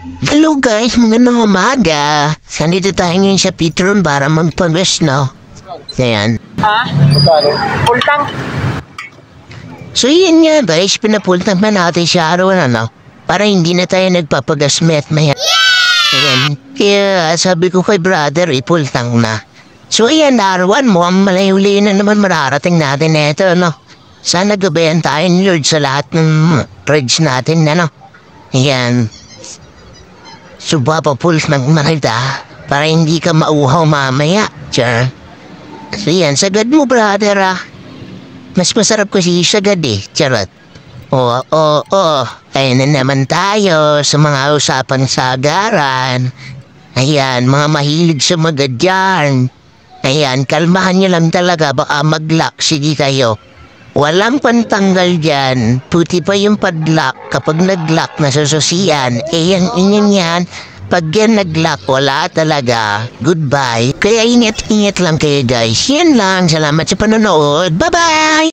Hello guys, magandang umaga. Nandito tayo ngayon sa Petron para magpag-wish, no? Ayan. Ha? Full tank? So yun nga guys, pinapultang pa natin siya araw no? Para hindi na tayo nagpapagasmet maya. Ayan. Kaya sabi ko kay brother, ipultang na. So ayan, arawan mo, ang malayo-layo na naman mararating natin eto, no? Sana gabayan tayo ni Lord sa lahat ng rides natin, no? Ayan. So papapuls ng marita para hindi ka mauhaw mamaya. Tiyan. So yan, sagad mo brother Mas masarap kasi sagad Charot. Oo. Kaya na naman tayo sa mga usapang sagaran. Ayan, mga mahilig sa magadyan. Ayan, kalmahan nyo lang talaga, baka mag-lock. Sige kayo. Walang pantanggal dyan. Puti pa yung padlock kapag nag-lock na sususian. Yung inyan yan. Pag yan nag-lock, wala talaga. Goodbye. Kaya ingat-ingat lang kayo guys. Yan lang. Salamat sa panonood. Bye-bye!